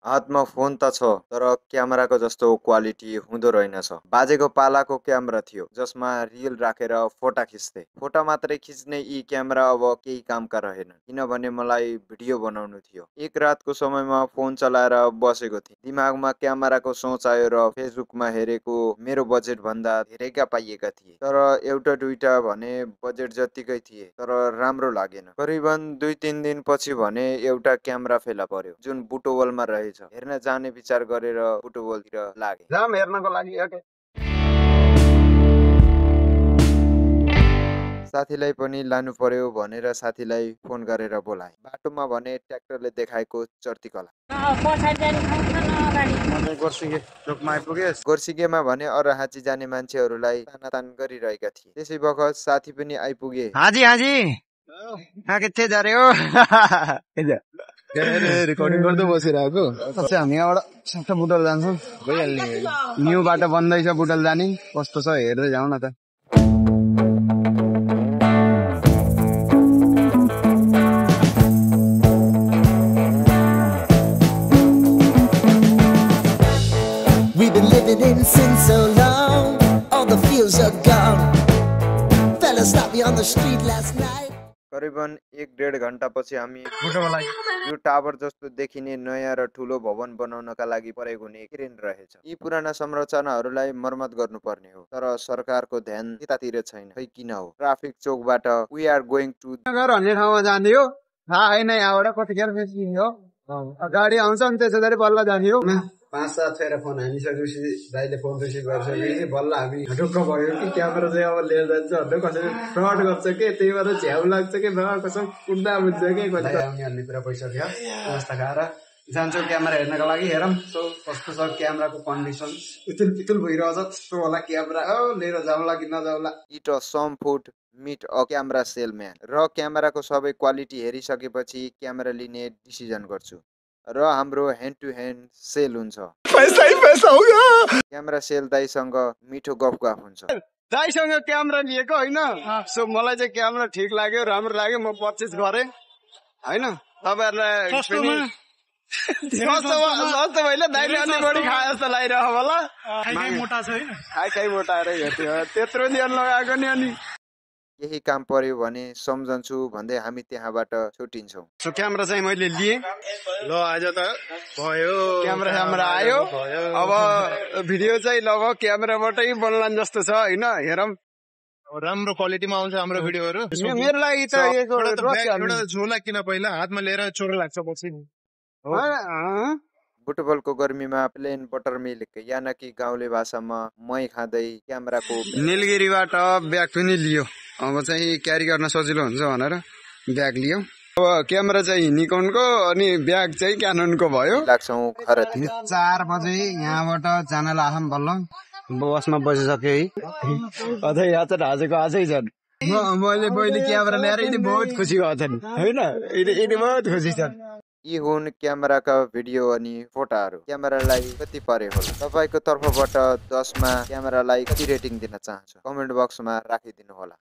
हातमा फोन त छ तर क्यामेराको जस्तो क्वालिटी हुँदो रहेनछ। बाजेको पालाको क्यामेरा थियो जसमा रिल राखेर फोटा खिच्थे। फोटा मात्रै खिच्ने यी क्यामेरा अब केही कामका रहेनन् किनभने मलाई भिडियो बनाउनु थियो। एक रातको समयमा फोन चलाएर बसेको थिएँ। दिमागमा क्यामेराको सोच आयो र फेसबुकमा हेरेको मेरो बजेट भन्दा धेरैका पाइएका थिए। तर एउटा दुईटा भने बजेट जतिकै थिए तर राम्रो लागेन। करिबन 2-3 दिन पछि भने एउटा क्यामेरा फेला पर्यो जुन बुटोवलमा रहेछ। हेर्न जाने विचार गरेर बुटोवलतिर लागे। जाम हेर्नको लागि ओके। साथीलाई पनि लानु पर्यो भनेर साथीलाई फोन गरेर बोलाए। बाटोमा भने ट्र्याक्टरले देखाएको चर्ती कला। गोर्सिकेमा भने अरहाची जाने मान्छेहरूलाई तानातान गरिरहेका थिए। त्यसै बखत साथी पनि आइपुगे। हाजी हाजी किथे जा रहे हो? रेकर्डिङ गर्दै बसिरहेको हामी यहाँबाट सट्ट बुटल जान्छौँ भइहाल्ने। न्यू बाटो बन्दैछ बुटल जाने, कस्तो छ हेर्दै जाउँ न त। We've been living in sin so long, all the fields are gone. Fella stopped me on the street last night. करिबन 1-1.5 घण्टा पछि हामी यो टावर जस्तो देखिने नयाँ र ठुलो भवन बनाउनका लागि प्रयोग हुने क्रेन रहेछ। यी पुराना संरचनाहरूलाई मर्मत गर्नुपर्ने हो तर सरकारको ध्यान त्यतातिर छैन। खै किन हो? ट्राफिक चोकबाट वी आर गोइङ टु भन्ने ठाउँमा जाने हो थाहा छैन। यहाँबाट कतिखेर हो गाडी आउँछ नि त्यसै बल्ल जाने हो। 5-7 फेर फोन हानिसकेपछि दाइले फोन रिसिभ गरिसकेपछि बल्ल हामी ढुक्क भयो कि क्यामेरा चाहिँ अब लिएर जान्छ भन्दा कसैले फ्रड गर्छ कि त्यही भएर झ्याउ लाग्छ कि कसम कुद्दा बुझ्छ कि आउने हाल्ने कुरा भइसक्यो। व्यवस्था खाएर जान्छौँ क्यामेरा हेर्नको लागि। हेरौँ कस्तो छ क्यामेराको कन्डिसन। पितुल पितुल भइरहेछ त्यस्तो होला क्यामेरा। लिएर जाउँला कि नजाउँला। It a some food meet a camera salesman. र क्यामेराको सबै क्वालिटी हेरिसकेपछि क्यामेरा लिने डिसिजन गर्छु र हाम्रो ह्यान्ड टु ह्यान्ड सेल हुन्छ। पैसा ही पैसा होगा। क्यामेरा सेल दाइसँग मिठो गफ हुन्छ। दाइसँग क्यामेरा लिएको होइन, सो मलाई चाहिँ क्यामेरा ठिक लाग्यो, राम्रो लाग्यो, म पर्चेस गरेँ होइन। तपाईँहरूलाई सस्तो भइल दाइले अलि बढी खाए जस्तो लागिरहेको होला। मोटा छ होइन, खाइ मोटाएर हेर्थ्यो त्यत्रो ध्यान लगाएको नि। अनि केही काम पर्यो भने सम्झन्छु भन्दै हामी त्यहाँबाट छुटिन्छौँ। सो क्यामेरा चाहिँ मैले लिएँ। ल आज त भयो, क्यामेरा आयो। अब भिडियो चाहिँ लगभग क्यामेराबाटै बन्लान् जस्तो छ होइन। हेरौँ राम्रो क्वालिटीमा आउँछ हाम्रो भिडियोहरू। मेरो लागि त एउटा झोला किन पहिला हातमा लिएर चोर लाग्छ पछि। बुटबलको गर्मीमा प्लेन बटर मिल्क याना कि गाउँले भाषामा मही खाँदै क्यामेराको निलगिरीबाट ब्याग पनि लियो। अब चाहिँ क्यारी गर्न सजिलो हुन्छ भनेर ब्याग लियो। अब क्यामेरा चाहिँ निकोनको अनि ब्याग चाहिँ क्याननको भयो। लाग्छौँ खरतिर। 4 बजे यहाँबाट जान लाग्छौँ बल्ल। बसमा बसिसक्यो है। अझै यहाँ चाहिँ हाँसेको आजै छन्। मैले क्यामेरा ल्याएर यिनी बहुत खुसी भएको छन् होइन। यिनी बहुत खुसी छन्। यी हुन् क्यामेराका भिडियो अनि फोटाहरू। क्यामेरालाई कति परे होला? तपाईँको तर्फबाट 10 मा क्यामेरालाई कति रेटिङ दिन चाहन्छ? कमेन्ट बक्समा राखिदिनु होला।